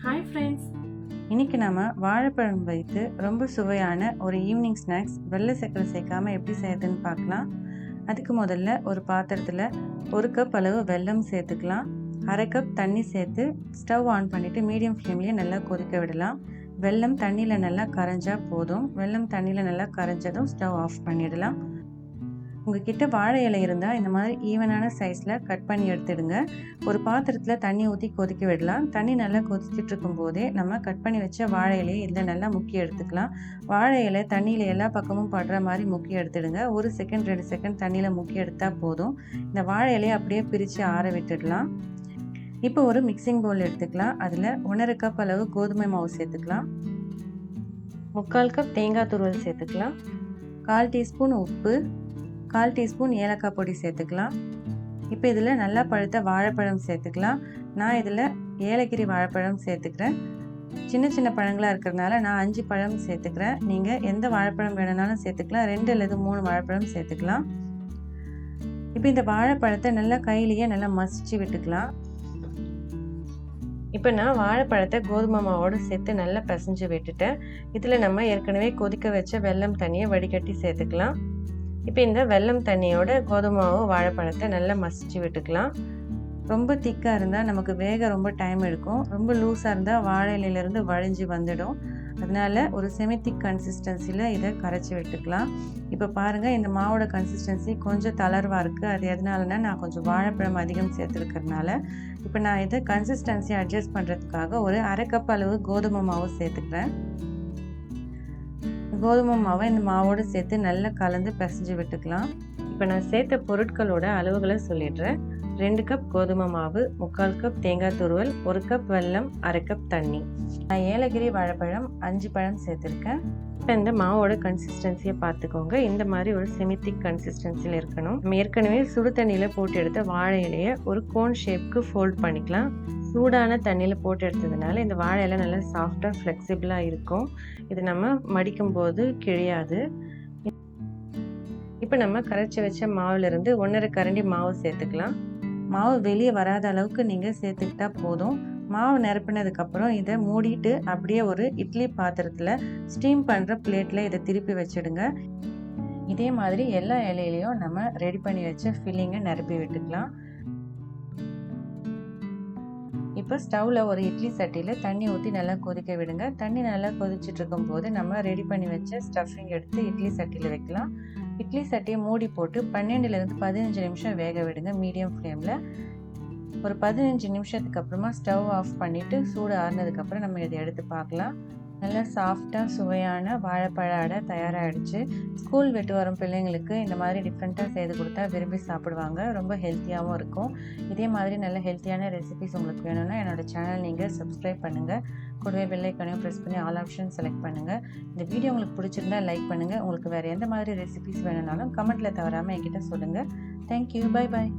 Hi friends. இன்னைக்கு நாம வாழைப்பழம் வைத்து ரொம்ப சுவையான ஒரு ஈவினிங் ஸ்நாக்ஸ் வெள்ளை சக்கரை சேர்க்காம எப்படி செய்யறதுன்னு பார்க்கலாம். அதுக்கு முதல்ல ஒரு பாத்திரத்தில் 1 கப் அளவு வெல்லம் சேர்த்துக்கலாம். 1/2 கப் தண்ணி சேர்த்து ஸ்டவ் ஆன் பண்ணிவிட்டு மீடியம் ஃப்ளேம்லேயே நல்லா கொதிக்க விடலாம். வெல்லம் தண்ணியில் நல்லா கரைஞ்சா போதும். வெல்லம் தண்ணியில் நல்லா கரைஞ்சதும் ஸ்டவ் ஆஃப் பண்ணிடலாம். உங்ககிட்ட வாழை இலை இருந்தால் இந்த மாதிரி ஈவனான சைஸில் கட் பண்ணி எடுத்துடுங்க. ஒரு பாத்திரத்தில் தண்ணி ஊற்றி கொதிக்க விடலாம். தண்ணி நல்லா கொதிச்சுட்டு இருக்கும் போதே நம்ம கட் பண்ணி வச்ச வாழை இலையை இதில் நல்லா முக்கி எடுத்துக்கலாம். வாழை இலை தண்ணியில் எல்லா பக்கமும் படுற மாதிரி முக்கி எடுத்துடுங்க. 1 செகண்ட் 2 செகண்ட் தண்ணியில் முக்கி எடுத்தால் போதும். இந்த வாழை இலையை அப்படியே பிரித்து ஆற விட்டுடலாம். இப்போ ஒரு மிக்சிங் பவுல் எடுத்துக்கலாம். அதில் 1/2 கப் அளவு கோதுமை மாவு சேர்த்துக்கலாம். 3/4 கப் தேங்காய் துருவல் சேர்த்துக்கலாம். 1/4 டீஸ்பூன் உப்பு, 1/4 டீஸ்பூன் ஏலக்காய் பொடி சேர்த்துக்கலாம். இப்போ இதில் நல்லா பழுத்த வாழைப்பழம் சேர்த்துக்கலாம். நான் இதில் ஏலகிரி வாழைப்பழம் சேர்த்துக்கிறேன். சின்ன சின்ன பழங்களாக இருக்கிறதுனால நான் 5 பழம் சேர்த்துக்கிறேன். நீங்கள் எந்த வாழைப்பழம் வேணும்னாலும் சேர்த்துக்கலாம். 2 அல்லது 3 வாழைப்பழம் சேர்த்துக்கலாம். இப்போ இந்த வாழைப்பழத்தை நல்லா கையிலேயே நல்லா மசிச்சு விட்டுக்கலாம். இப்போ நான் வாழைப்பழத்தை கோதுமை மாவோடு சேர்த்து நல்லா பிசைஞ்சு விட்டுட்டேன். இதில் நம்ம ஏற்கனவே கொதிக்க வச்ச வெல்லம் தண்ணியை வடிகட்டி சேர்த்துக்கலாம். இப்போ இந்த வெல்லம் தண்ணியோட கோதுமை மாவு வாழைப்பழத்தை நல்லா மசிச்சு விட்டுக்கலாம். ரொம்ப திக்காக இருந்தால் நமக்கு வேக ரொம்ப டைம் எடுக்கும். ரொம்ப லூஸாக இருந்தால் வாழை இலையிலேருந்து வழிஞ்சு வந்துடும். அதனால் ஒரு செமி திக் கன்சிஸ்டன்சியில் இதை கரைச்சி விட்டுக்கலாம். இப்போ பாருங்கள், இந்த மாவோட கன்சிஸ்டன்சி கொஞ்சம் தளர்வாக இருக்குது. அது எதனாலனா நான் கொஞ்சம் வாழைப்பழம் அதிகம் சேர்த்துருக்கிறதுனால. இப்போ நான் இதை கன்சிஸ்டன்சி அட்ஜஸ்ட் பண்ணுறதுக்காக ஒரு 1/2 கப் அளவு கோதுமை மாவு சேர்த்துக்கிறேன். கோதுமை மாவை இந்த மாவோடு சேர்த்து நல்லா கலந்து பிசைஞ்சு விட்டுக்கலாம். இப்போ நான் சேர்த்த பொருட்களோட அளவுகளை சொல்லிடுறேன். 2 கப் கோதுமை மாவு, 3/4 கப் தேங்காய் துருவல், 1 கப் வெல்லம், 1/2 கப் தண்ணி. நான் ஏலகிரி வாழைப்பழம் 5 பழம் சேர்த்துருக்கேன். இப்போ இந்த மாவோட கன்சிஸ்டன்சியை பார்த்துக்கோங்க. இந்த மாதிரி ஒரு செமித்திக் கன்சிஸ்டன்சியில் இருக்கணும். நம்ம ஏற்கனவே சுடு தண்ணியில் போட்டு எடுத்த வாழை இலையை ஒரு கோன் ஷேப்க்கு ஃபோல்ட் பண்ணிக்கலாம். சூடான தண்ணியில் போட்டு எடுத்ததுனால இந்த வாழை இலை நல்லா சாஃப்டாக ஃப்ளெக்சிபிளாக இருக்கும். இது நம்ம மடிக்கும் போது கிழியாது. இப்போ நம்ம கரைச்சி வச்ச மாவுலேருந்து 1/2 கரண்டி மாவு சேர்த்துக்கலாம். மாவு வெளியே வராத அளவுக்கு நீங்கள் சேர்த்துக்கிட்டா போதும். மாவு நிரப்பினதுக்கப்புறம் இதை மூடிட்டு அப்படியே ஒரு இட்லி பாத்திரத்தில் ஸ்டீம் பண்ணுற பிளேட்டில் இதை திருப்பி வச்சுடுங்க. இதே மாதிரி எல்லா இலையிலையும் நம்ம ரெடி பண்ணி வச்ச ஃபில்லிங்கை நிரப்பி விட்டுக்கலாம். இப்போ ஸ்டவ்வில் ஒரு இட்லி சட்டியில் தண்ணி ஊற்றி நல்லா கொதிக்க விடுங்க. தண்ணி நல்லா கொதிச்சுட்டு இருக்கும் போது நம்ம ரெடி பண்ணி வச்ச ஸ்டஃபிங் எடுத்து இட்லி சட்டியில் வைக்கலாம். இட்லி சட்டியை மூடி போட்டு 12லேருந்து 15 நிமிஷம் வேக விடுங்க மீடியம் ஃப்ளேமில். ஒரு 15 நிமிஷத்துக்கு அப்புறமா ஸ்டவ் ஆஃப் பண்ணிவிட்டு சூடு ஆறுனதுக்கப்புறம் நம்ம இதை எடுத்து பார்க்கலாம். நல்லா சாஃப்டாக சுவையான வாழைப்பழ அடை தயாராகிடுச்சு. ஸ்கூல் விட்டு வரும் பிள்ளைங்களுக்கு இந்த மாதிரி டிஃப்ரெண்ட்டாக செய்து கொடுத்தா விரும்பி சாப்பிடுவாங்க. ரொம்ப ஹெல்த்தியாகவும் இருக்கும். இதே மாதிரி நல்ல ஹெல்த்தியான ரெசிபிஸ் உங்களுக்கு வேணும்னா என்னோடய சேனல் நீங்கள் சப்ஸ்கிரைப் பண்ணுங்கள். கூடவே பெல் ஐக்கானையும் ப்ரெஸ் பண்ணி ஆல் ஆப்ஷன் செலக்ட் பண்ணுங்கள். இந்த வீடியோ உங்களுக்கு பிடிச்சிருந்தா லைக் பண்ணுங்கள். உங்களுக்கு வேறு எந்த மாதிரி ரெசிபிஸ் வேணும்னாலும் கமெண்ட்டில் தவறாமல் என்கிட்ட சொல்லுங்கள். தேங்க்யூ. Bye bye.